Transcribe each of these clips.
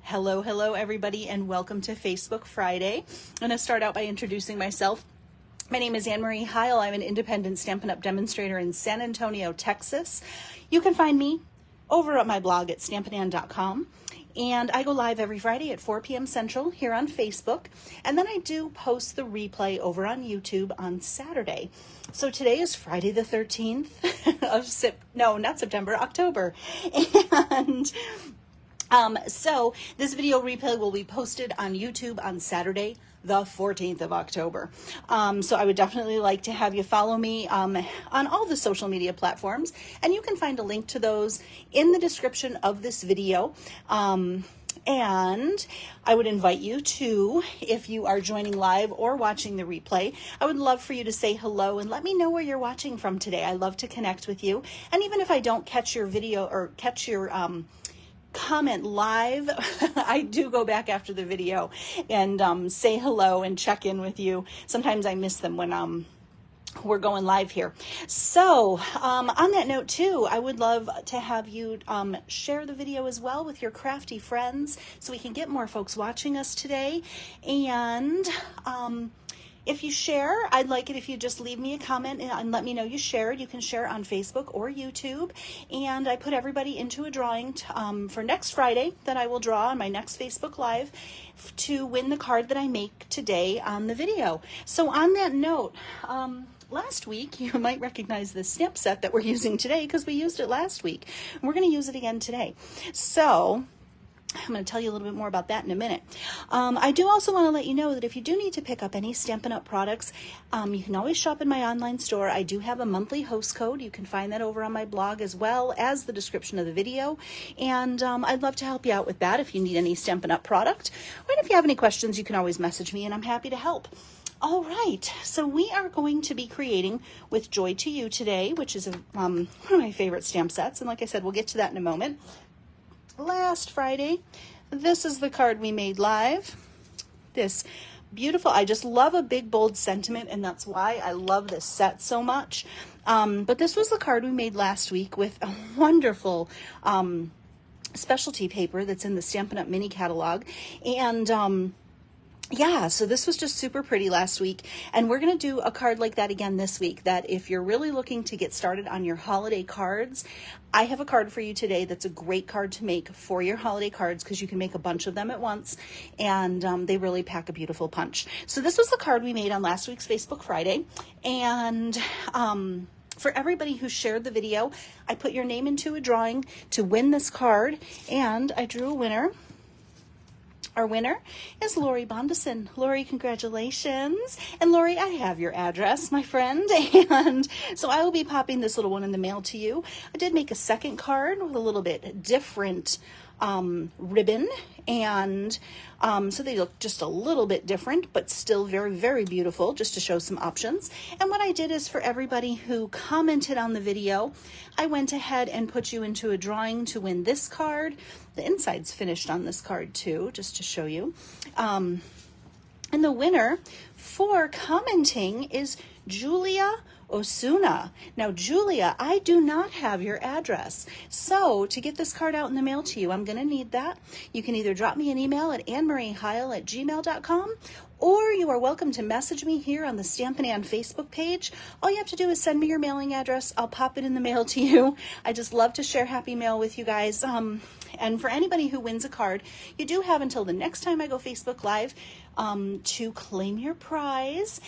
Hello, everybody, and welcome to Facebook Friday. I'm going to start out by introducing myself. My name is Anne Marie Heil. I'm an independent Stampin' Up! Demonstrator in San Antonio, Texas. You can find me over at my blog at stampandann.com. And I go live every Friday at 4 p.m. Central here on Facebook. And then I do post the replay over on YouTube on Saturday. So today is Friday the 13th of October. And so this video replay will be posted on YouTube on Saturday, the 14th of October. So I would definitely like to have you follow me on all the social media platforms, and you can find a link to those in the description of this video. And I would invite you to, if you are joining live or watching the replay, I would love for you to say hello and let me know where you're watching from today. I love to connect with you. And even if I don't catch your video or catch your comment live, I do go back after the video and say hello and check in with you. Sometimes I miss them when we're going live here. So on that note too, I would love to have you share the video as well with your crafty friends so we can get more folks watching us today. And if you share, I'd like it if you just leave me a comment and let me know you shared. You can share on Facebook or YouTube. And I put everybody into a drawing for next Friday that I will draw on my next Facebook Live to win the card that I make today on the video. So on that note, last week, you might recognize this stamp set that we're using today because we used it last week. And we're going to use it again today. So I'm going to tell you a little bit more about that in a minute. I do also want to let you know that if you do need to pick up any Stampin' Up! Products, you can always shop in my online store. I do have a monthly host code. You can find that over on my blog as well as the description of the video. And I'd love to help you out with that if you need any Stampin' Up! Product. And if you have any questions, you can always message me and I'm happy to help. All right, so we are going to be creating with Joy to You today, which is one of my favorite stamp sets. And like I said, we'll get to that in a moment. Last Friday, this is the card we made live. This beautiful, I just love a big bold sentiment, and that's why I love this set so much. But this was the card we made last week with a wonderful specialty paper that's in the Stampin' Up! Mini catalog. And yeah, so this was just super pretty last week, and we're going to do a card like that again this week, that if you're really looking to get started on your holiday cards, I have a card for you today that's a great card to make for your holiday cards because you can make a bunch of them at once, and they really pack a beautiful punch. So this was the card we made on last week's Facebook Friday, and for everybody who shared the video, I put your name into a drawing to win this card, and I drew a winner. Our winner is Lori Bondison. Lori, congratulations. And Lori, I have your address, my friend. And so I will be popping this little one in the mail to you. I did make a second card with a little bit different ribbon, and so they look just a little bit different, but still very, very beautiful, just to show some options. And what I did is for everybody who commented on the video, I went ahead and put you into a drawing to win this card. The inside's finished on this card too, just to show you. And the winner for commenting is Julia Osuna. Now, Julia, I do not have your address. So to get this card out in the mail to you, I'm going to need that. You can either drop me an email at annemarieheil@gmail.com, or you are welcome to message me here on the Stampin' Ann Facebook page. All you have to do is send me your mailing address. I'll pop it in the mail to you. I just love to share happy mail with you guys. And for anybody who wins a card, you do have until the next time I go Facebook Live to claim your prize.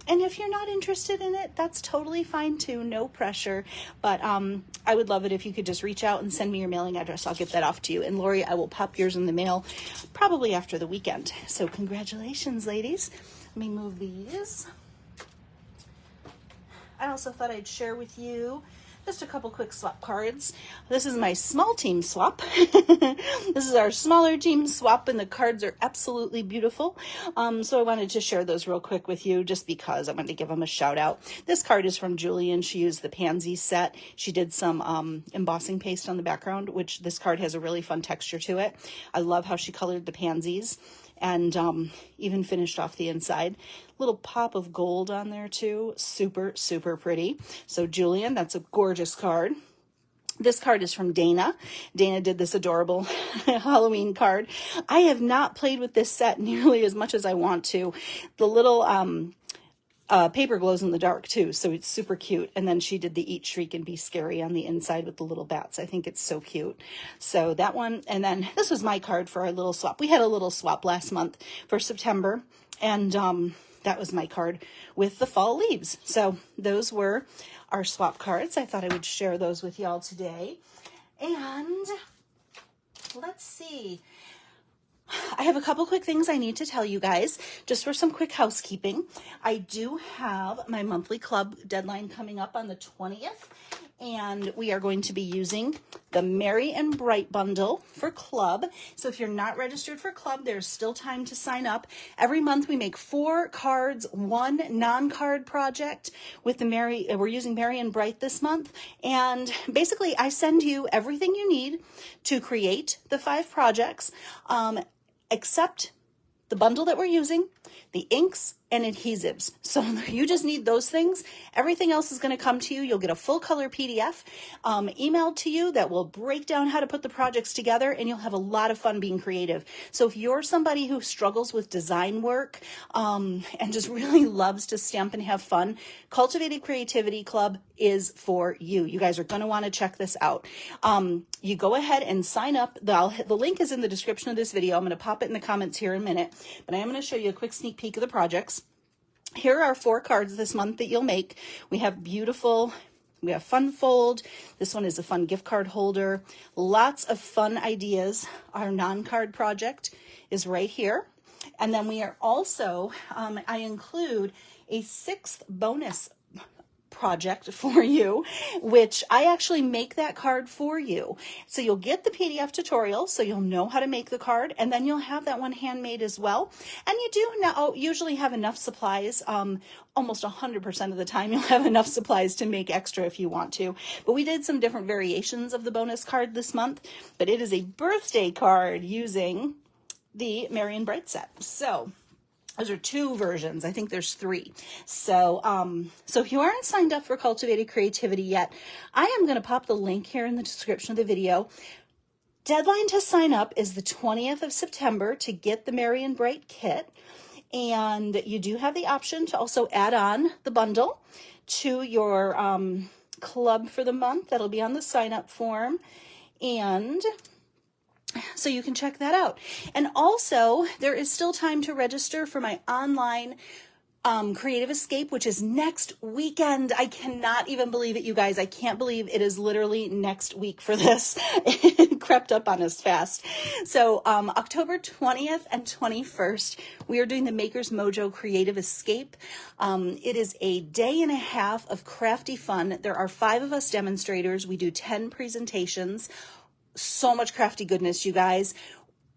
And if you're not interested in it, that's totally fine too, no pressure. But I would love it if you could just reach out and send me your mailing address. I'll get that off to you. And Lori, I will pop yours in the mail probably after the weekend. So congratulations, ladies. Let me move these. I also thought I'd share with you just a couple quick swap cards. This is my small team swap. This is our smaller team swap, and the cards are absolutely beautiful. So I wanted to share those real quick with you just because I wanted to give them a shout out. This card is from Julian. She used the pansy set. She did some embossing paste on the background, which this card has a really fun texture to it. I love how she colored the pansies and even finished off the inside. Little pop of gold on there too. Super, super pretty. So Julian, that's a gorgeous card. This card is from Dana. Dana did this adorable Halloween card. I have not played with this set nearly as much as I want to. The little paper glows in the dark too, so it's super cute. And then she did the Eat, Shriek, and Be Scary on the inside with the little bats. I think it's so cute. So that one, and then this was my card for our little swap. We had a little swap last month for September, and that was my card with the fall leaves. So those were our swap cards. I thought I would share those with y'all today. And let's see. I have a couple quick things I need to tell you guys, just for some quick housekeeping. I do have my monthly club deadline coming up on the 20th, and we are going to be using the Merry and Bright bundle for club. So if you're not registered for club, there's still time to sign up. Every month we make 4 cards, 1 non-card project with the we're using Merry and Bright this month. And basically I send you everything you need to create the 5 projects, except the bundle that we're using, the inks, and adhesives. So you just need those things. Everything else is going to come to you. You'll get a full color PDF emailed to you that will break down how to put the projects together, and you'll have a lot of fun being creative. So if you're somebody who struggles with design work and just really loves to stamp and have fun, Cultivated Creativity Club is for you. You guys are going to want to check this out. You go ahead and sign up. The link is in the description of this video. I'm going to pop it in the comments here in a minute, but I am going to show you a quick sneak peek of the projects. Here are 4 cards this month that you'll make. We have Fun Fold. This one is a fun gift card holder. Lots of fun ideas. Our non-card project is right here. And then we are also, I include a 6th bonus project for you, which I actually make that card for you. So you'll get the PDF tutorial, so you'll know how to make the card, and then you'll have that one handmade as well. And you do now usually have enough supplies. Almost 100% of the time you'll have enough supplies to make extra if you want to. But we did some different variations of the bonus card this month, but it is a birthday card using the Merry and Bright set. So those are 2 versions. I think there's 3. So, so if you aren't signed up for Cultivated Creativity yet, I am going to pop the link here in the description of the video. Deadline to sign up is the 20th of September to get the Merry and Bright kit. And you do have the option to also add on the bundle to your club for the month. That'll be on the sign up form. And so you can check that out. And also, there is still time to register for my online Creative Escape, which is next weekend. I cannot even believe it, you guys. I can't believe it is literally next week for this. It crept up on us fast. So October 20th and 21st, we are doing the Maker's Mojo Creative Escape. It is a day and a half of crafty fun. There are 5 of us demonstrators. We do 10 presentations. So much crafty goodness, you guys.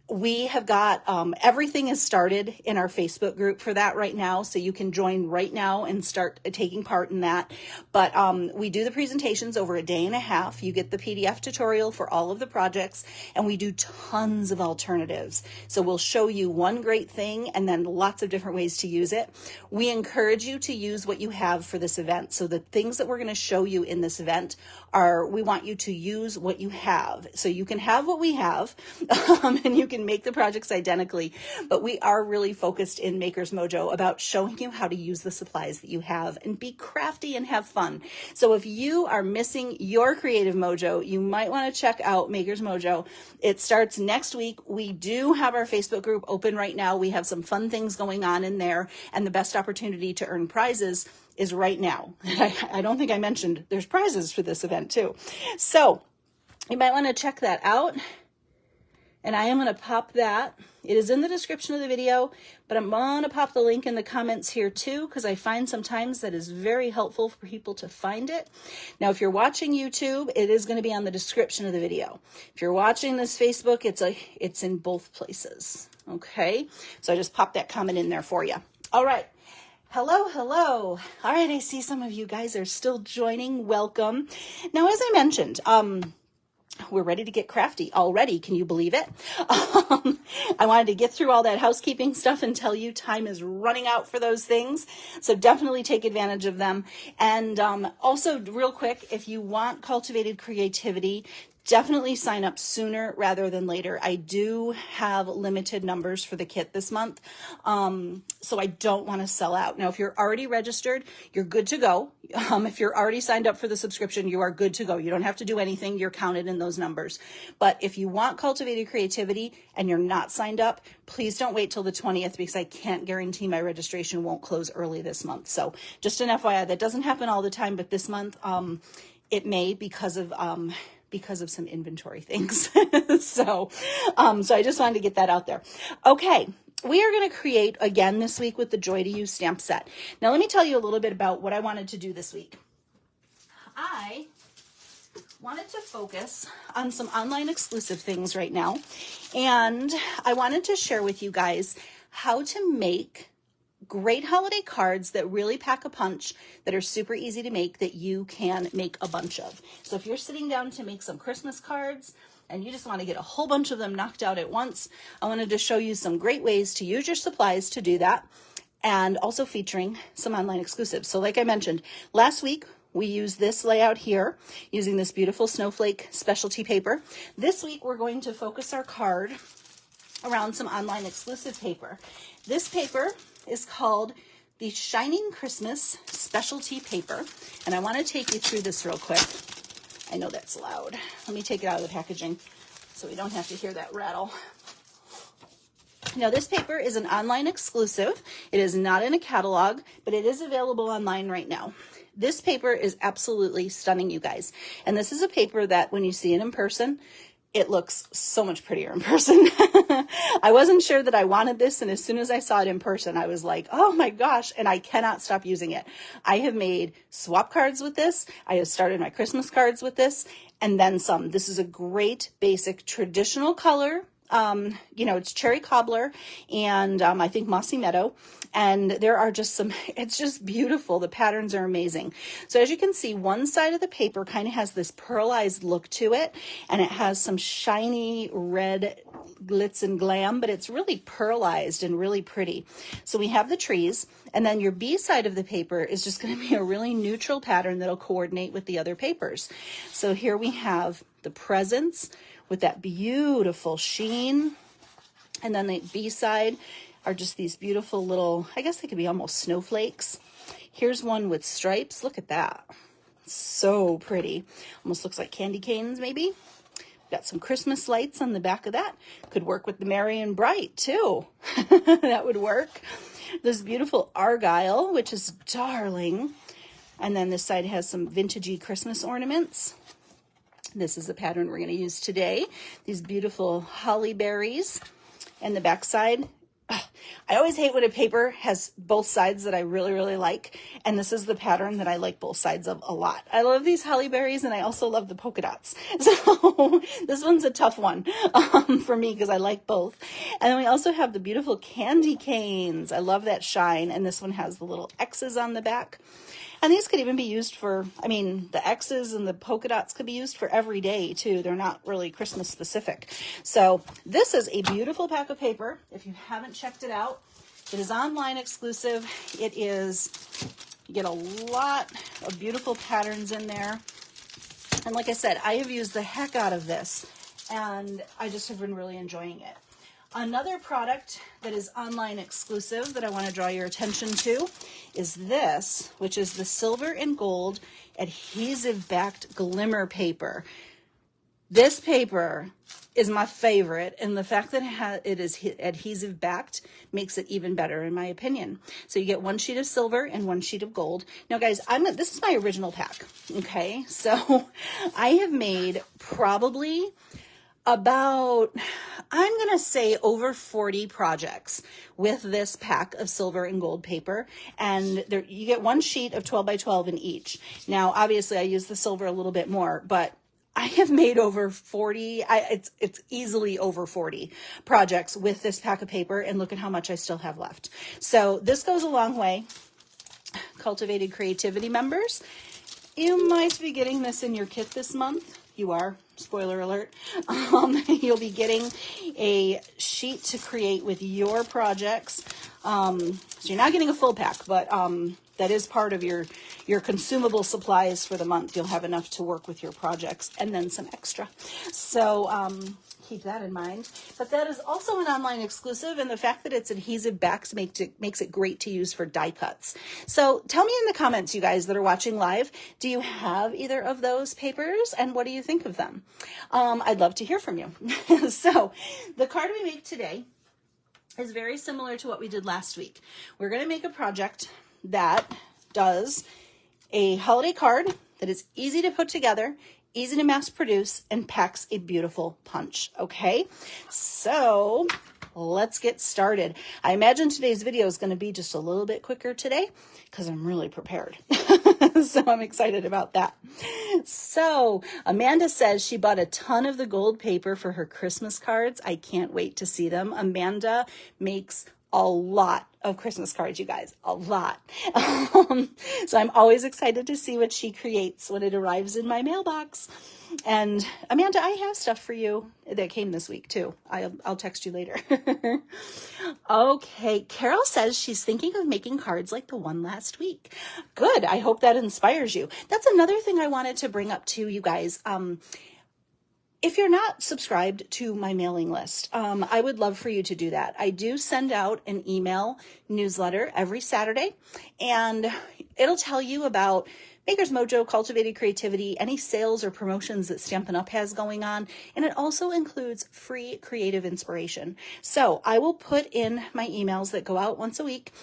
We have got everything is started in our Facebook group for that right now, so you can join right now and start taking part in that. But we do the presentations over a day and a half. You get the PDF tutorial for all of the projects, and we do tons of alternatives. So we'll show you one great thing and then lots of different ways to use it. We encourage you to use what you have for this event. So the things that we're going to show you in this event we want you to use what you have. So you can have what we have, and you can make the projects identically, but we are really focused in Maker's Mojo about showing you how to use the supplies that you have and be crafty and have fun. So if you are missing your creative mojo, you might want to check out Maker's Mojo. It starts next week. We do have our Facebook group open right now. We have some fun things going on in there, and the best opportunity to earn prizes is right now. I don't think I mentioned there's prizes for this event too. So you might want to check that out. And I am going to pop that. It is in the description of the video, but I'm going to pop the link in the comments here too, because I find sometimes that is very helpful for people to find it. Now, if you're watching YouTube, it is going to be on the description of the video. If you're watching this Facebook, it's in both places. Okay. So I just popped that comment in there for you. All right. Hello, hello. All right, I see some of you guys are still joining. Welcome. Now, as I mentioned, we're ready to get crafty already. Can you believe it? I wanted to get through all that housekeeping stuff and tell you time is running out for those things. So definitely take advantage of them. And also real quick, if you want cultivated creativity, definitely sign up sooner rather than later. I do have limited numbers for the kit this month, so I don't want to sell out. Now, if you're already registered, you're good to go. If you're already signed up for the subscription, you are good to go. You don't have to do anything. You're counted in those numbers. But if you want cultivated creativity and you're not signed up, please don't wait till the 20th because I can't guarantee my registration won't close early this month. So just an FYI, that doesn't happen all the time, but this month it may because of some inventory things. So I just wanted to get that out there. Okay. We are going to create again this week with the Joy to Use stamp set. Now, let me tell you a little bit about what I wanted to do this week. I wanted to focus on some online exclusive things right now. And I wanted to share with you guys how to make great holiday cards that really pack a punch, that are super easy to make, that you can make a bunch of. So if you're sitting down to make some Christmas cards and you just want to get a whole bunch of them knocked out at once, I wanted to show you some great ways to use your supplies to do that, and also featuring some online exclusives. So like I mentioned, last week we used this layout here using this beautiful snowflake specialty paper. This week we're going to focus our card around some online exclusive paper. This paper is called the Shining Christmas Specialty Paper, and I want to take you through this real quick. I know that's loud. Let me take it out of the packaging so we don't have to hear that rattle. Now, this paper is an online exclusive. It is not in a catalog, but it is available online right now. This paper is absolutely stunning, you guys. And this is a paper that when you see it in person, it looks so much prettier in person. I wasn't sure that I wanted this, and as soon as I saw it in person, I was like, oh my gosh, and I cannot stop using it. I have made swap cards with this. I have started my Christmas cards with this, and then some. This is a great, basic, traditional color. It's cherry cobbler and I think mossy meadow, and there are just some, it's just beautiful. The patterns are amazing. So as you can see, one side of the paper kind of has this pearlized look to it, and it has some shiny red glitz and glam, but it's really pearlized and really pretty. So we have the trees, and then your B side of the paper is just going to be a really neutral pattern that'll coordinate with the other papers. So here we have the presents with that beautiful sheen. And then the B side are just these beautiful little, I guess they could be almost snowflakes. Here's one with stripes. Look at that. So pretty. Almost looks like candy canes maybe. Got some Christmas lights on the back of that. Could work with the Merry and Bright too. That would work. This beautiful Argyle, which is darling. And then this side has some vintagey Christmas ornaments. This is the pattern we're going to use today. These beautiful holly berries. And the back side, I always hate when a paper has both sides that I really, really like. And this is the pattern that I like both sides of a lot. I love these holly berries, and I also love the polka dots. So this one's a tough one for me because I like both. And then we also have the beautiful candy canes. I love that shine. And this one has the little X's on the back. And these could even be used for, the X's and the polka dots could be used for every day too. They're not really Christmas specific. So this is a beautiful pack of paper. If you haven't checked it out, it is online exclusive. You get a lot of beautiful patterns in there. And like I said, I have used the heck out of this, and I just have been really enjoying it. Another product that is online exclusive that I want to draw your attention to is this, which is the silver and gold adhesive backed glimmer paper. This paper is my favorite, and the fact that it is adhesive backed makes it even better in my opinion. So you get one sheet of silver and one sheet of gold. Now guys, this is my original pack, okay? So I have made probably about, I'm going to say over 40 projects with this pack of silver and gold paper. And you get one sheet of 12 by 12 in each. Now, obviously I use the silver a little bit more, but I have made over 40, it's easily over 40 projects with this pack of paper, and look at how much I still have left. So this goes a long way. Cultivated Creativity members, you might be getting this in your kit this month. you are, spoiler alert, you'll be getting a sheet to create with your projects. So you're not getting a full pack, but that is part of your consumable supplies for the month. You'll have enough to work with your projects and then some extra. So keep that in mind. But that is also an online exclusive, and the fact that it's adhesive backs makes it great to use for die cuts. So tell me in the comments, you guys that are watching live, do you have either of those papers, and what do you think of them? I'd love to hear from you. So the card we make today is very similar to what we did last week. We're going to make a project that does a holiday card that is easy to put together, easy to mass produce, and packs a beautiful punch. Okay, so let's get started. I imagine today's video is going to be just a little bit quicker today because I'm really prepared. So I'm excited about that. So Amanda says she bought a ton of the gold paper for her Christmas cards. I can't wait to see them. Amanda makes a lot of Christmas cards, you guys, a lot. So I'm always excited to see what she creates when it arrives in my mailbox. And Amanda, I have stuff for you that came this week too. I'll text you later. Okay, Carol says she's thinking of making cards like the one last week. Good. I hope that inspires you. That's another thing I wanted to bring up to you guys. If you're not subscribed to my mailing list, I would love for you to do that. I do send out an email newsletter every Saturday, and it'll tell you about Maker's Mojo, Cultivated Creativity, any sales or promotions that Stampin' Up! Has going on, and it also includes free creative inspiration. So I will put in my emails that go out once a week,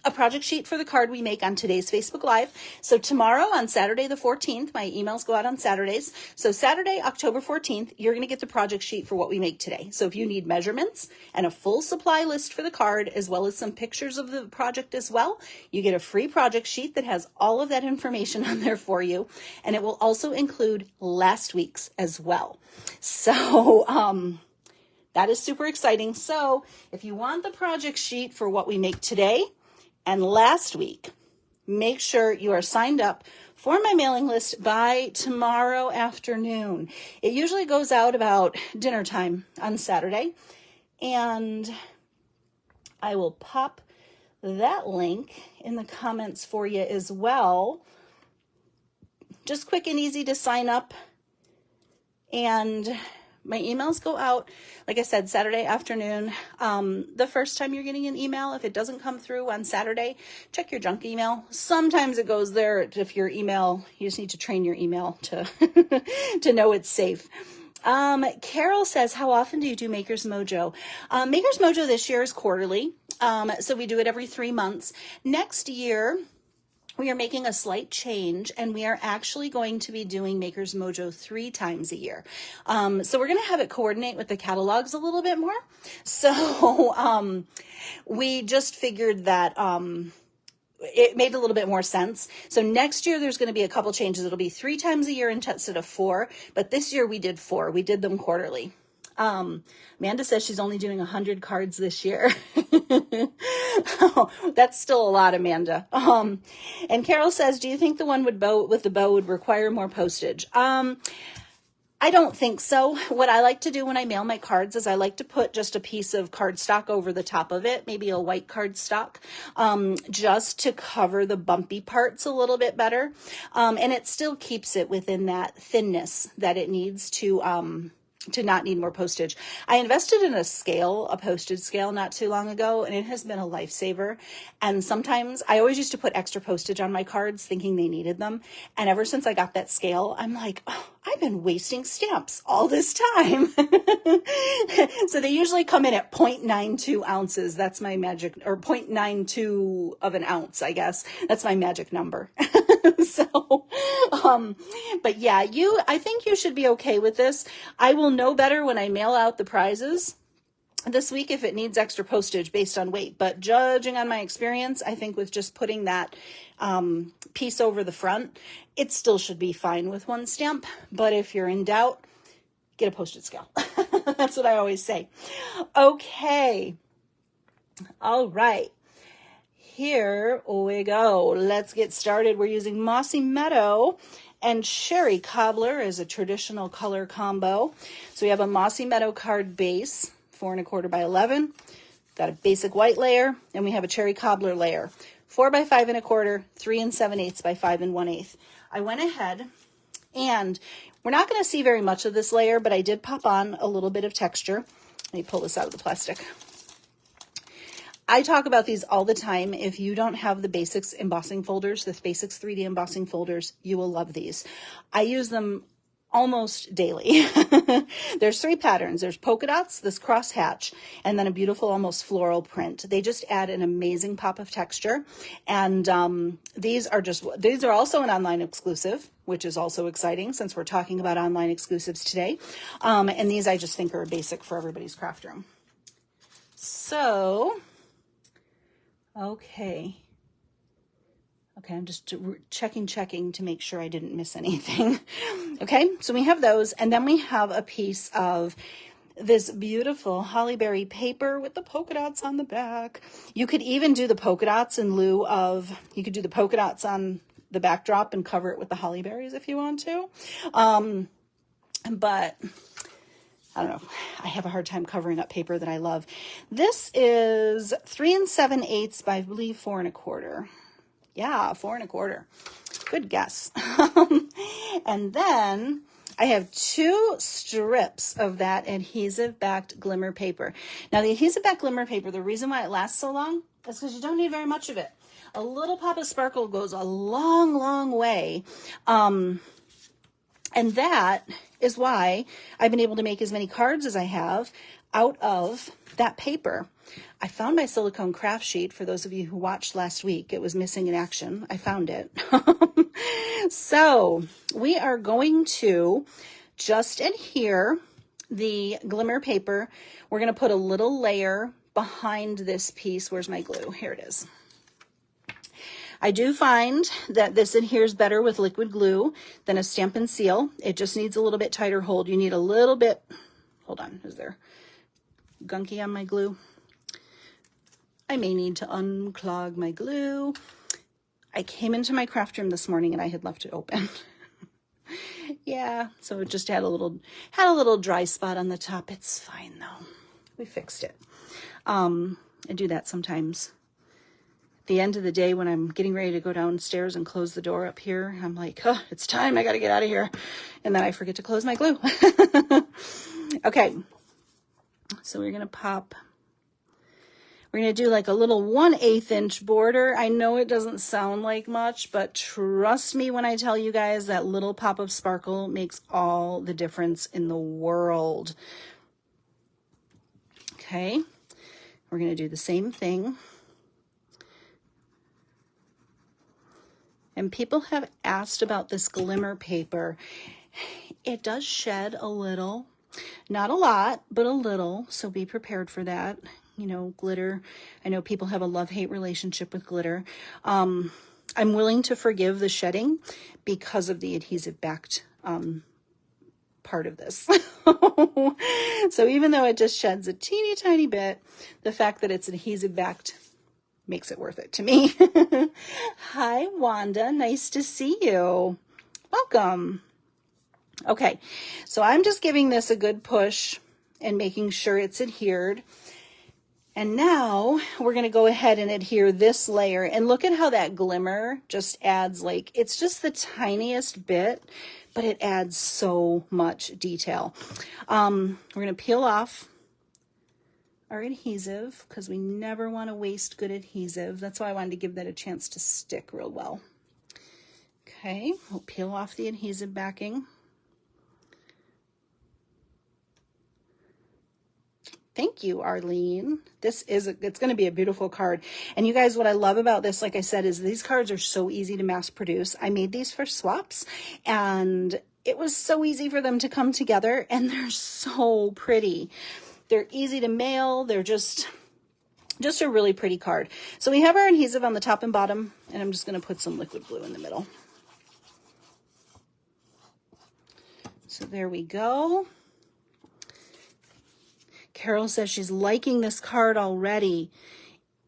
a project sheet for the card we make on today's Facebook Live. So tomorrow on Saturday the 14th, my emails go out on Saturdays. So Saturday, October 14th, you're going to get the project sheet for what we make today. So if you need measurements and a full supply list for the card, as well as some pictures of the project as well, you get a free project sheet that has all of that information on there for you. And it will also include last week's as well. So, that is super exciting. So if you want the project sheet for what we make today and last week, make sure you are signed up for my mailing list by tomorrow afternoon. It usually goes out about dinner time on Saturday, and I will pop that link in the comments for you as well. Just quick and easy to sign up, and my emails go out, like I said, Saturday afternoon. The first time you're getting an email, if it doesn't come through on Saturday, check your junk email. Sometimes it goes there. If your email, you just need to train your email to, to know it's safe. Carol says, how often do you do Maker's Mojo? Maker's Mojo this year is quarterly. So we do it every 3 months. Next year, we are making a slight change, and we are actually going to be doing Maker's Mojo 3 times a year. So we're going to have it coordinate with the catalogs a little bit more. So we just figured that it made a little bit more sense. So next year there's going to be a couple changes. It'll be 3 times a year instead of 4, but this year we did 4. We did them quarterly. Amanda says she's only doing 100 cards this year. Oh, that's still a lot, Amanda. And Carol says, do you think the one with the bow would require more postage? I don't think so. What I like to do when I mail my cards is I like to put just a piece of cardstock over the top of it, maybe a white cardstock, just to cover the bumpy parts a little bit better. And it still keeps it within that thinness that it needs to not need more postage. I invested in a postage scale not too long ago, and it has been a lifesaver. And sometimes I always used to put extra postage on my cards thinking they needed them. And ever since I got that scale, I'm like, oh, I've been wasting stamps all this time. So they usually come in at 0.92 ounces. That's my magic, or 0.92 of an ounce, I guess. That's my magic number. So, but yeah, I think you should be okay with this. I will know better when I mail out the prizes this week if it needs extra postage based on weight. But judging on my experience, I think with just putting that piece over the front, it still should be fine with 1 stamp. But if you're in doubt, get a postage scale. That's what I always say. Okay. All right. Here we go. Let's get started. We're using Mossy Meadow, And Sherry Cobbler is a traditional color combo. So we have a Mossy Meadow card base, 4 1/4 by 11. Got a basic white layer, and we have a Cherry Cobbler layer, 4 by 5 1/4, 3 7/8 by 5 1/8. I went ahead, and we're not going to see very much of this layer, but I did pop on a little bit of texture. Let me pull this out of the plastic. I talk about these all the time. If you don't have the Basics embossing folders, the Basics 3D embossing folders, you will love these. I use them almost daily. There's 3 patterns. There's polka dots, this cross hatch, and then a beautiful almost floral print. They just add an amazing pop of texture. And these are also an online exclusive, which is also exciting since we're talking about online exclusives today. And these I just think are basic for everybody's craft room. So, okay, I'm just checking to make sure I didn't miss anything. Okay, so we have those, and then we have a piece of this beautiful holly berry paper with the polka dots on the back. You could even do the polka dots in lieu of, you could do the polka dots on the backdrop and cover it with the holly berries if you want to. But I don't know, I have a hard time covering up paper that I love. This is 3 7/8 by, I believe, 4 1/4. Yeah, 4 1/4. Good guess. And then I have 2 strips of that adhesive backed glimmer paper. Now the adhesive backed glimmer paper, the reason why it lasts so long is because you don't need very much of it. A little pop of sparkle goes a long, long way. And that is why I've been able to make as many cards as I have out of that paper. I found my silicone craft sheet. For those of you who watched last week, it was missing in action. I found it. So we are going to just adhere the glimmer paper. We're going to put a little layer behind this piece. Where's my glue? Here it is. I do find that this adheres better with liquid glue than a Stampin' Seal. It just needs a little bit tighter hold. You need a little bit, hold on, is there gunky on my glue? I may need to unclog my glue. I came into my craft room this morning and I had left it open. Yeah, so it just had a little dry spot on the top. It's fine though. We fixed it. I do that sometimes. At the end of the day when I'm getting ready to go downstairs and close the door up here, I'm like, oh, it's time. I got to get out of here. And then I forget to close my glue. Okay. So we're going to pop. We're going to do like a little 1/8 inch border. I know it doesn't sound like much, but trust me when I tell you guys that little pop of sparkle makes all the difference in the world. Okay. We're going to do the same thing. And people have asked about this glimmer paper. It does shed a little, not a lot, but a little. So be prepared for that. You know, glitter. I know people have a love-hate relationship with glitter. I'm willing to forgive the shedding because of the adhesive backed part of this. So even though it just sheds a teeny tiny bit, the fact that it's adhesive backed makes it worth it to me. Hi, Wanda. Nice to see you. Welcome. Okay, so I'm just giving this a good push and making sure it's adhered. And now we're going to go ahead and adhere this layer. And look at how that glimmer just adds, like, it's just the tiniest bit, but it adds so much detail. We're going to peel off our adhesive because we never want to waste good adhesive. That's why I wanted to give that a chance to stick real well. Okay, we'll peel off the adhesive backing. Thank you, Arlene. It's going to be a beautiful card. And you guys, what I love about this, like I said, is these cards are so easy to mass produce. I made these for swaps and it was so easy for them to come together and they're so pretty. They're easy to mail. They're just a really pretty card. So we have our adhesive on the top and bottom, and I'm just going to put some liquid glue in the middle. So there we go. Carol says she's liking this card already.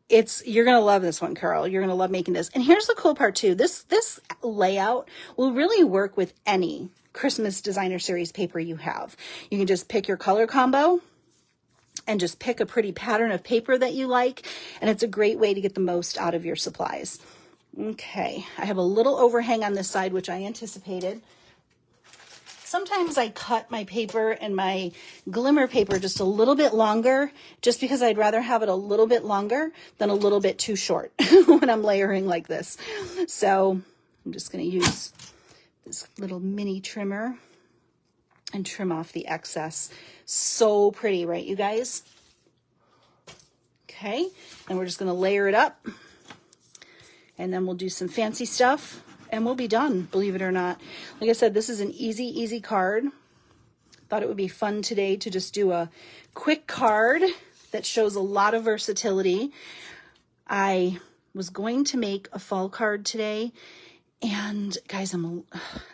you're going to love this one, Carol. You're going to love making this. And here's the cool part too. This layout will really work with any Christmas Designer Series paper you have. You can just pick your color combo and just pick a pretty pattern of paper that you like. And it's a great way to get the most out of your supplies. Okay, I have a little overhang on this side, which I anticipated. Sometimes I cut my paper and my glimmer paper just a little bit longer, just because I'd rather have it a little bit longer than a little bit too short when I'm layering like this. So I'm just going to use this little mini trimmer and trim off the excess. So pretty, right, you guys? Okay, and we're just going to layer it up. And then we'll do some fancy stuff and we'll be done, believe it or not. Like I said, this is an easy card. Thought it would be fun today to just do a quick card that shows a lot of versatility. I was going to make a fall card today, and guys,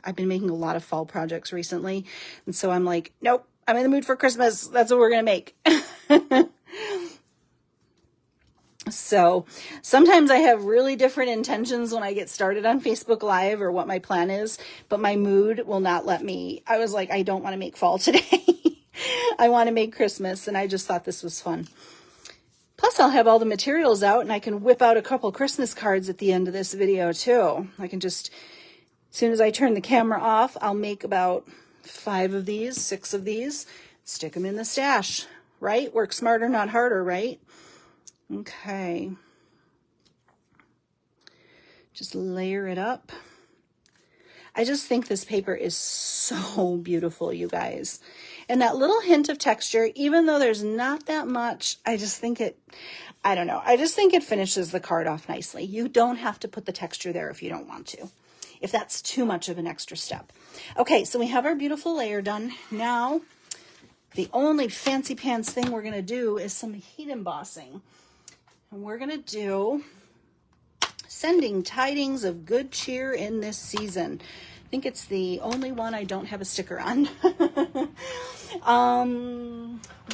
I've been making a lot of fall projects recently. And so I'm like, nope, I'm in the mood for Christmas. That's what we're going to make. So sometimes I have really different intentions when I get started on Facebook Live or what my plan is, but my mood will not let me. I was like, I don't want to make fall today. I want to make Christmas, and I just thought this was fun. Plus, I'll have all the materials out, and I can whip out a couple Christmas cards at the end of this video too. I can just, as soon as I turn the camera off, I'll make about 5 of these, 6 of these, stick them in the stash, right? Work smarter, not harder, right? Okay, just layer it up. I just think this paper is so beautiful, you guys. And that little hint of texture, even though there's not that much, I just think I don't know. I just think it finishes the card off nicely. You don't have to put the texture there if you don't want to, if that's too much of an extra step. Okay, so we have our beautiful layer done. Now, the only fancy pants thing we're going to do is some heat embossing. And we're going to do Sending Tidings of Good Cheer in This Season. I think it's the only one I don't have a sticker on.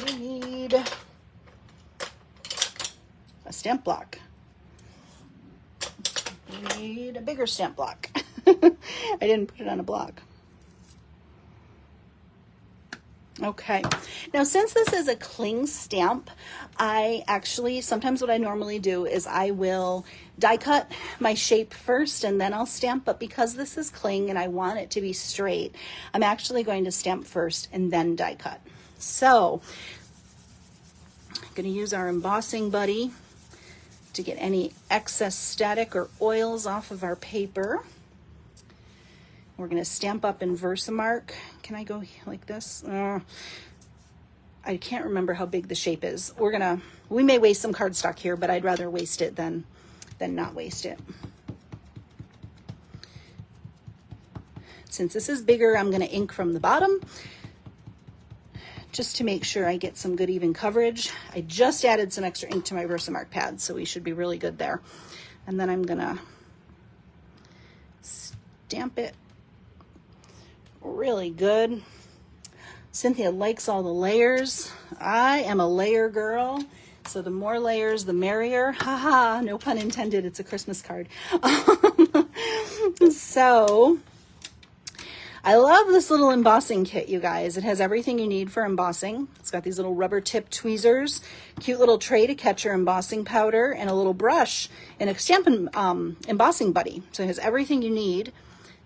We need a stamp block. We need a bigger stamp block. I didn't put it on a block. Okay, now since this is a cling stamp, I actually, sometimes what I normally do is I will die cut my shape first and then I'll stamp, but because this is cling and I want it to be straight, I'm actually going to stamp first and then die cut. So, I'm going to use our embossing buddy to get any excess static or oils off of our paper. We're going to stamp up in Versamark. Can I go like this? I can't remember how big the shape is. We may waste some cardstock here, but I'd rather waste it than not waste it. Since this is bigger, I'm going to ink from the bottom just to make sure I get some good even coverage. I just added some extra ink to my Versamark pad, so we should be really good there. And then I'm going to stamp it really good. Cynthia likes all the layers. I am a layer girl, so the more layers, the merrier. Haha, no pun intended. It's a Christmas card. So I love this little embossing kit, you guys. It has everything you need for embossing. It's got these little rubber tip tweezers, cute little tray to catch your embossing powder, and a little brush and a stamp embossing buddy. So it has everything you need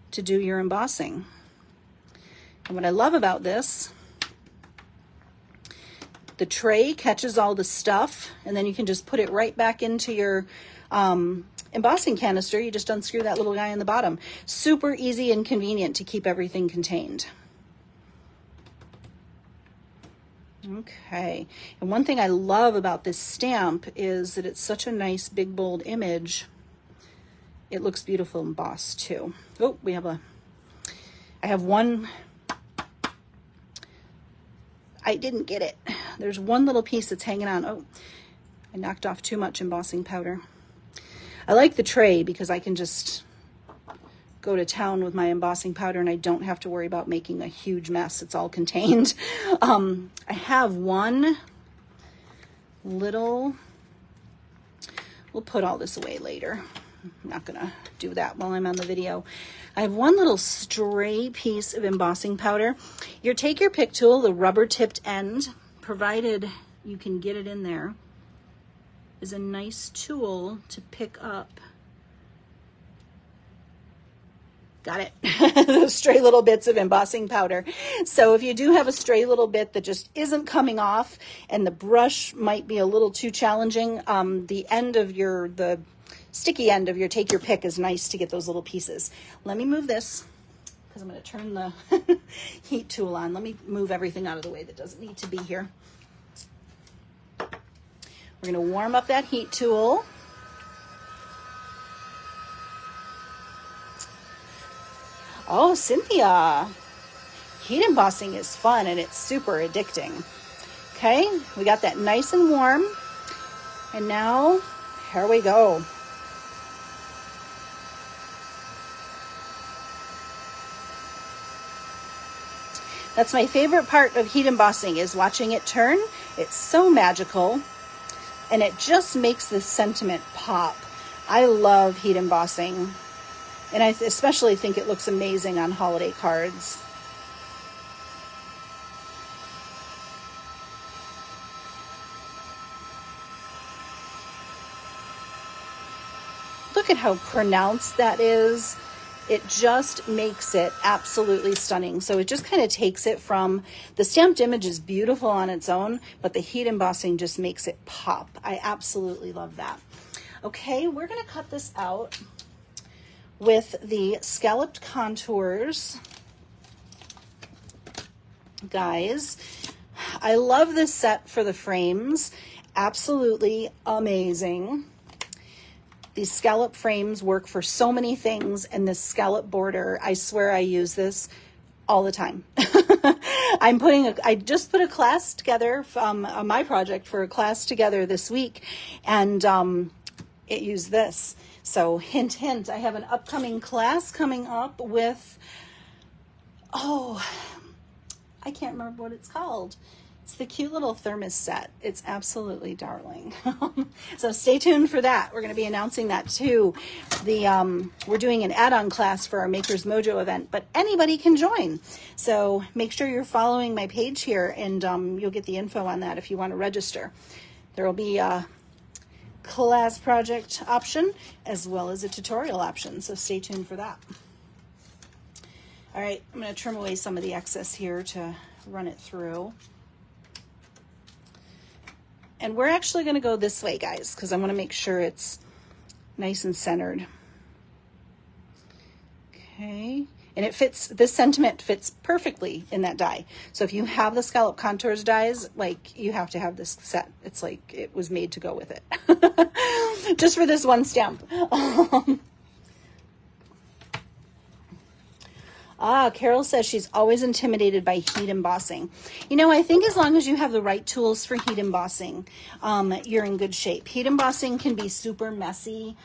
to do your embossing. And what I love about this, the tray catches all the stuff, and then you can just put it right back into your embossing canister. You just unscrew that little guy in the bottom. Super easy and convenient to keep everything contained. Okay, and one thing I love about this stamp is that it's such a nice big bold image. It looks beautiful embossed too. Oh, I have one. I didn't get it. There's one little piece that's hanging on. Oh, I knocked off too much embossing powder. I like the tray because I can just go to town with my embossing powder and I don't have to worry about making a huge mess. It's all contained. I have one little We'll put all this away later. I'm not gonna do that while I'm on the video. I have one little stray piece of embossing powder. You take your pick tool, the rubber tipped end, provided you can get it in there, is a nice tool to pick up. Got it. Those stray little bits of embossing powder. So if you do have a stray little bit that just isn't coming off and the brush might be a little too challenging, the end of the sticky end of your take your pick is nice to get those little pieces. Let me move this because I'm going to turn the heat tool on. Let me move everything out of the way that doesn't need to be here. We're going to warm up that heat tool. Oh, Cynthia, heat embossing is fun and it's super addicting. Okay, we got that nice and warm. And now, here we go. That's my favorite part of heat embossing, is watching it turn. It's so magical and it just makes the sentiment pop. I love heat embossing. And I especially think it looks amazing on holiday cards. Look at how pronounced that is. It just makes it absolutely stunning. So it just kind of takes it from, the stamped image is beautiful on its own, but the heat embossing just makes it pop. I absolutely love that. Okay, we're gonna cut this out with the scalloped contours. Guys, I love this set for the frames. Absolutely amazing. These scallop frames work for so many things, and this scallop border, I swear I use this all the time. I just put a class together, my project for a class together this week, and it used this. So hint, hint, I have an upcoming class coming up with, oh, I can't remember what it's called. It's the cute little thermos set. It's absolutely darling. So stay tuned for that. We're going to be announcing that too. We're doing an add-on class for our Maker's Mojo event, but anybody can join. So make sure you're following my page here, and you'll get the info on that if you want to register. There will be a class project option as well as a tutorial option, so stay tuned for that. All right, I'm going to trim away some of the excess here to run it through. And we're actually going to go this way, guys, because I want to make sure it's nice and centered. Okay, and it fits, this sentiment fits perfectly in that die. So if you have the scallop contours dies, like, you have to have this set. It's like it was made to go with it. Just for this one stamp. Carol says she's always intimidated by heat embossing. You know, I think as long as you have the right tools for heat embossing, you're in good shape. Heat embossing can be super messy,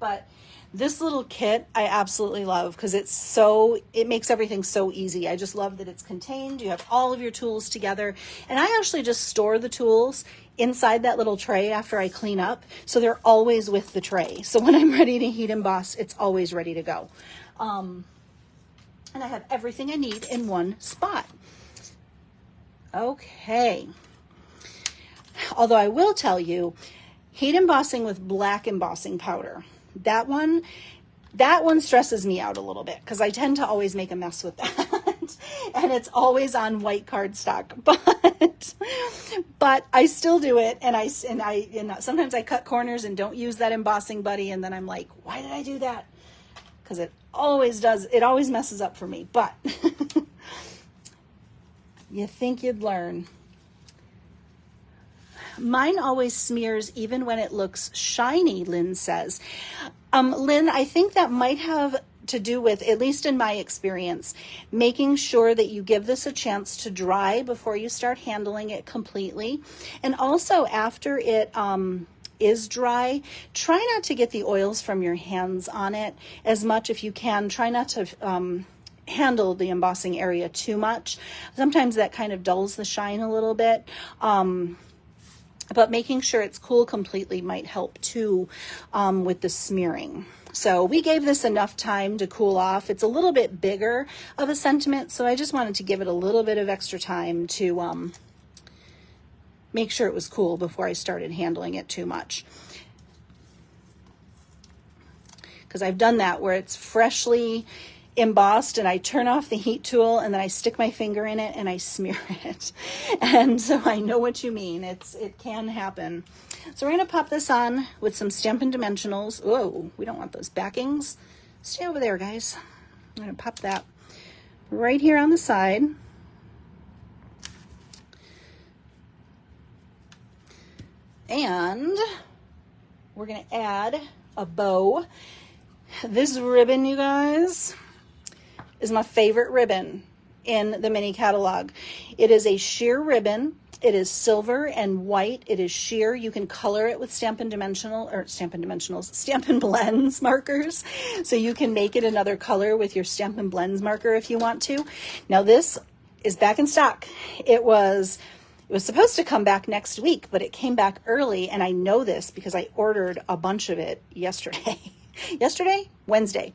but this little kit I absolutely love because it makes everything so easy. I just love that it's contained. You have all of your tools together, and I actually just store the tools inside that little tray after I clean up, so they're always with the tray. So when I'm ready to heat emboss, it's always ready to go. And I have everything I need in one spot. Okay. Although I will tell you, heat embossing with black embossing powder, that one stresses me out a little bit because I tend to always make a mess with that. And it's always on white cardstock, but I still do it. And sometimes I cut corners and don't use that embossing buddy. And then I'm like, why did I do that? Because it always messes up for me, but you think you'd learn. Mine always smears even when it looks shiny, Lynn says. Lynn, I think that might have to do with, at least in my experience, making sure that you give this a chance to dry before you start handling it completely. And also after it is dry, try not to get the oils from your hands on it as much if you can. Try not to handle the embossing area too much. Sometimes that kind of dulls the shine a little bit. but making sure it's cool completely might help too with the smearing. So we gave this enough time to cool off. It's a little bit bigger of a sentiment, so I just wanted to give it a little bit of extra time to make sure it was cool before I started handling it too much. Because I've done that where it's freshly embossed and I turn off the heat tool and then I stick my finger in it and I smear it. And so I know what you mean. It can happen. So we're going to pop this on with some Stampin' Dimensionals. Whoa, we don't want those backings. Stay over there, guys. I'm going to pop that right here on the side. And we're going to add a bow. This ribbon, you guys, is my favorite ribbon in the mini catalog. It is a sheer ribbon. It is silver and white. It is sheer. You can color it with Stampin' Blends markers. So you can make it another color with your Stampin' Blends marker if you want to. Now this is back in stock. It was supposed to come back next week, but it came back early, and I know this because I ordered a bunch of it yesterday. Wednesday.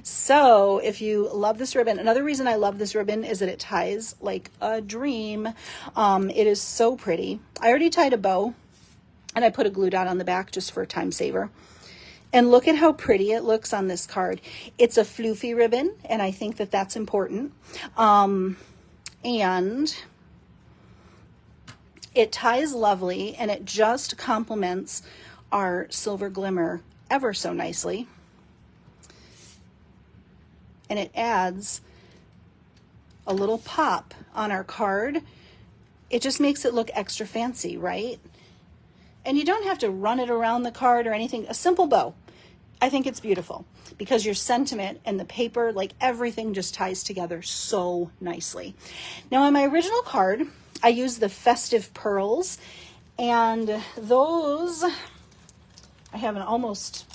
So if you love this ribbon, another reason I love this ribbon is that it ties like a dream. It is so pretty. I already tied a bow and I put a glue dot on the back just for a time saver. And look at how pretty it looks on this card. It's a floofy ribbon, and I think that that's important. And it ties lovely, and it just complements our silver glimmer ever so nicely. And it adds a little pop on our card. It just makes it look extra fancy, right? And you don't have to run it around the card or anything. A simple bow. I think it's beautiful because your sentiment and the paper, like everything just ties together so nicely. Now on my original card, I used the Festive Pearls, and those, I have an almost,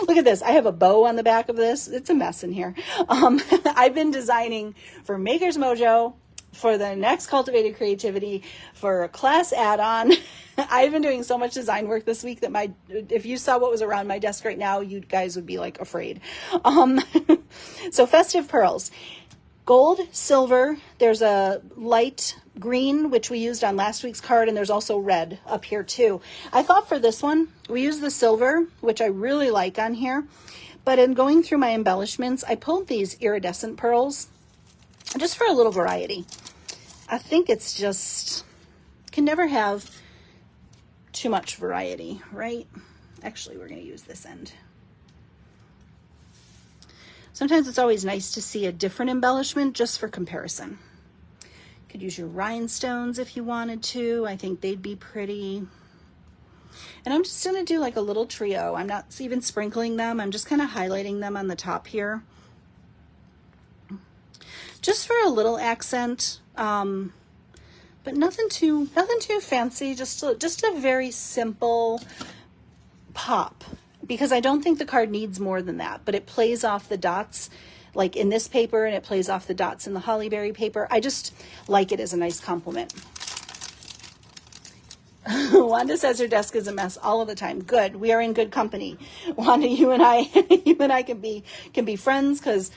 look at this. I have a bow on the back of this. It's a mess in here. I've been designing for Maker's Mojo, for the next Cultivated Creativity, for a class add-on. I've been doing so much design work this week that if you saw what was around my desk right now, you guys would be like afraid. So Festive Pearls. Gold, silver, there's a light green, which we used on last week's card, and there's also red up here too. I thought for this one, we used the silver, which I really like on here, but in going through my embellishments, I pulled these iridescent pearls just for a little variety. I think it's just, can never have too much variety, right? Actually, we're going to use this end. Sometimes it's always nice to see a different embellishment just for comparison. You could use your rhinestones if you wanted to. I think they'd be pretty. And I'm just going to do like a little trio. I'm not even sprinkling them. I'm just kind of highlighting them on the top here. Just for a little accent, but nothing too fancy. Just a very simple pop. Because I don't think the card needs more than that, but it plays off the dots like in this paper, and it plays off the dots in the Hollyberry paper. I just like it as a nice compliment. Wanda says her desk is a mess all of the time. Good. We are in good company. Wanda, you and I can be friends because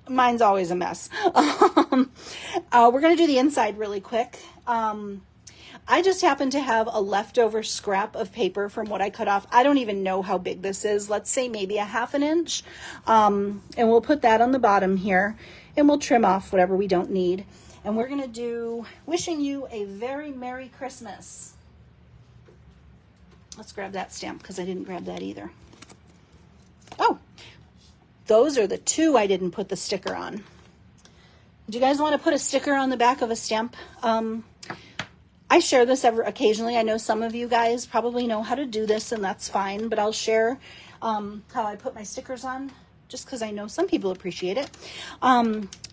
mine's always a mess. We're going to do the inside really quick. I just happen to have a leftover scrap of paper from what I cut off. I don't even know how big this is. Let's say maybe a ½ inch. And we'll put that on the bottom here, and we'll trim off whatever we don't need. And we're going to do wishing you a very Merry Christmas. Let's grab that stamp because I didn't grab that either. Oh, those are the two I didn't put the sticker on. Do you guys want to put a sticker on the back of a stamp? I share this occasionally. I know some of you guys probably know how to do this, and that's fine, but I'll share how I put my stickers on just because I know some people appreciate it.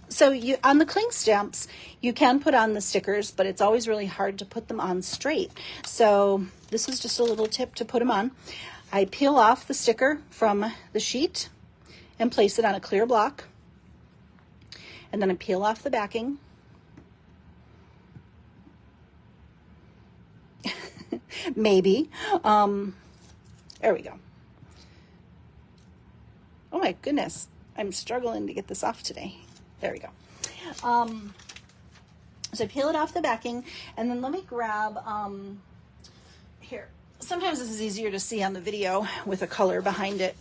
So on the cling stamps, you can put on the stickers, but it's always really hard to put them on straight. So this is just a little tip to put them on. I peel off the sticker from the sheet and place it on a clear block. And then I peel off the backing. maybe. There we go. Oh my goodness. I'm struggling to get this off today. There we go. So peel it off the backing, and then let me grab, here. Sometimes this is easier to see on the video with a color behind it.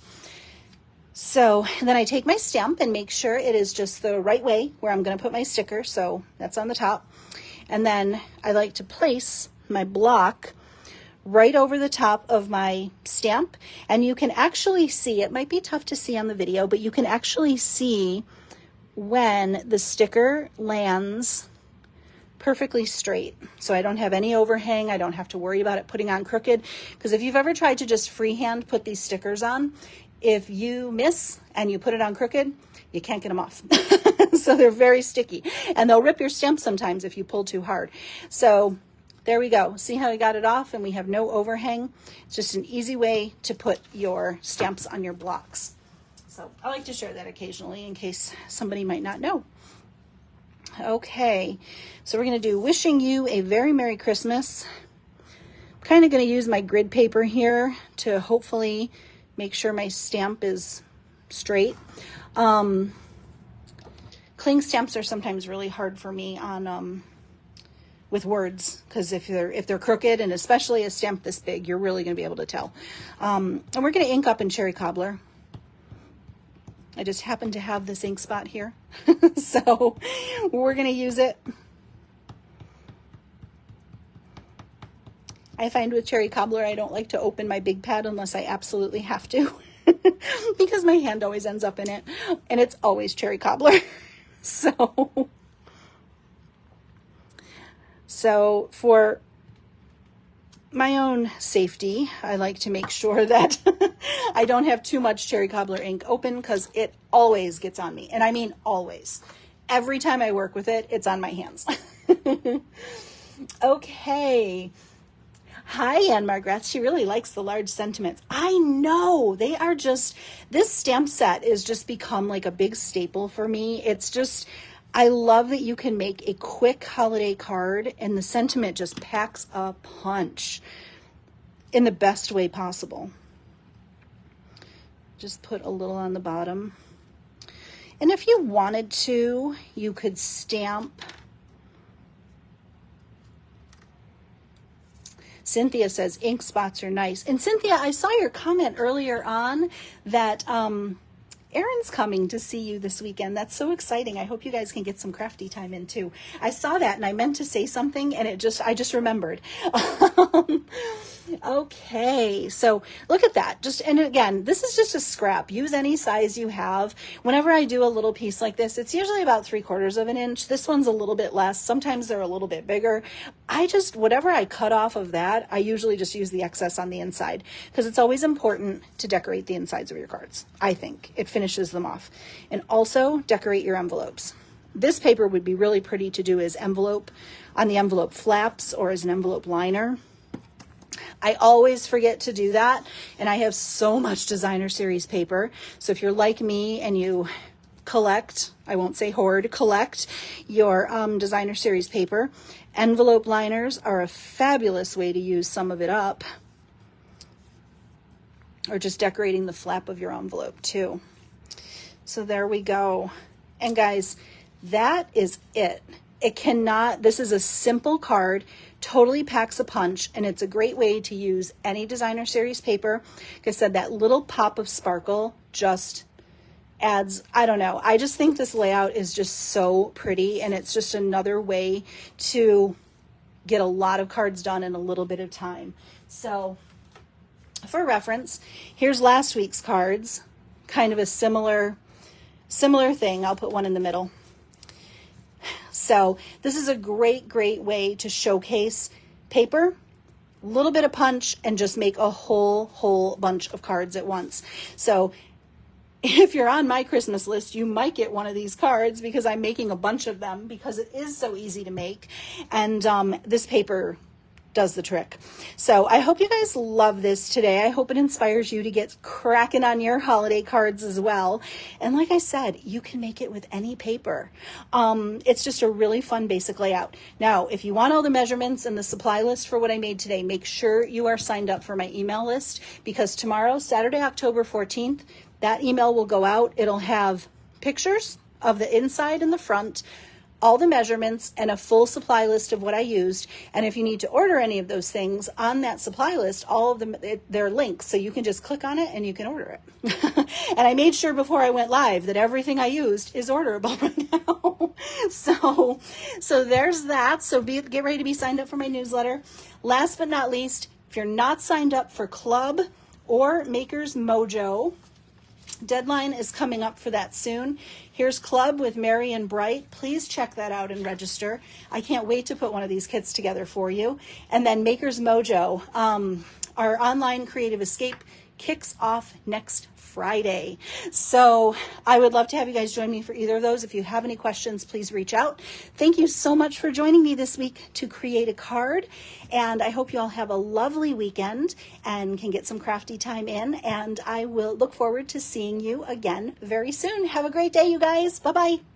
So then I take my stamp and make sure it is just the right way where I'm going to put my sticker. So that's on the top. And then I like to place my block right over the top of my stamp. And you can actually see, it might be tough to see on the video, but you can actually see when the sticker lands perfectly straight. So I don't have any overhang. I don't have to worry about it putting on crooked. Because if you've ever tried to just freehand put these stickers on, if you miss and you put it on crooked, you can't get them off. So they're very sticky, and they'll rip your stamp sometimes if you pull too hard. So there we go. See how I got it off and we have no overhang? It's just an easy way to put your stamps on your blocks. So I like to share that occasionally in case somebody might not know. Okay, so we're going to do wishing you a very Merry Christmas. I'm kind of going to use my grid paper here to hopefully make sure my stamp is straight. Cling stamps are sometimes really hard for me on with words, because if they're crooked, and especially a stamp this big, you're really going to be able to tell. And we're going to ink up in Cherry Cobbler. I just happen to have this ink spot here, so we're going to use it. I find with Cherry Cobbler, I don't like to open my big pad unless I absolutely have to, because my hand always ends up in it, and it's always Cherry Cobbler. So for my own safety, I like to make sure that I don't have too much Cherry Cobbler ink open, because it always gets on me. And I mean always. Every time I work with it, it's on my hands. Okay. Hi, Anne Margrethe. She really likes the large sentiments. I know. They are just, this stamp set is just become like a big staple for me. It's just, I love that you can make a quick holiday card and the sentiment just packs a punch in the best way possible. Just put a little on the bottom. And if you wanted to, you could stamp. Cynthia says ink spots are nice. And Cynthia, I saw your comment earlier on that Erin's coming to see you this weekend. That's so exciting. I hope you guys can get some crafty time in too. I saw that and I meant to say something and I just remembered. Okay, so look at that. And again, this is just a scrap. Use any size you have. Whenever I do a little piece like this, it's usually about 3/4 of an inch. This one's a little bit less. Sometimes they're a little bit bigger. Whatever I cut off of that, I usually just use the excess on the inside, because it's always important to decorate the insides of your cards. I think it finishes them off. And also decorate your envelopes. This paper would be really pretty to do as envelope on the envelope flaps or as an envelope liner. I always forget to do that, and I have so much designer series paper. So if you're like me and you collect, I won't say hoard, collect your designer series paper, envelope liners are a fabulous way to use some of it up, or just decorating the flap of your envelope too. So there we go. And guys, that is it. This is a simple card, totally packs a punch, and it's a great way to use any designer series paper. Like I said, that little pop of sparkle just adds, I don't know, I just think this layout is just so pretty, and it's just another way to get a lot of cards done in a little bit of time. So for reference, here's last week's cards, kind of a similar thing. I'll put one in the middle. So this is a great way to showcase paper, a little bit of punch, and just make a whole bunch of cards at once. So if you're on my Christmas list, you might get one of these cards, because I'm making a bunch of them because it is so easy to make. And this paper does the trick. So I hope you guys love this today. I hope it inspires you to get cracking on your holiday cards as well. And like I said, you can make it with any paper. It's just a really fun basic layout. Now, if you want all the measurements and the supply list for what I made today, make sure you are signed up for my email list, because tomorrow, Saturday, October 14th, that email will go out. It'll have pictures of the inside and the front, all the measurements, and a full supply list of what I used. And if you need to order any of those things on that supply list, all of them, they're links, so you can just click on it and you can order it. And I made sure before I went live that everything I used is orderable right now. So there's that. So get ready to be signed up for my newsletter. Last but not least, if you're not signed up for Club or Maker's Mojo, deadline is coming up for that soon. Here's Club with Mary and Bright. Please check that out and register. I can't wait to put one of these kits together for you. And then Maker's Mojo, our online creative escape, kicks off next Friday. So I would love to have you guys join me for either of those. If you have any questions, please reach out. Thank you so much for joining me this week to create a card. And I hope you all have a lovely weekend and can get some crafty time in. And I will look forward to seeing you again very soon. Have a great day, you guys. Bye-bye.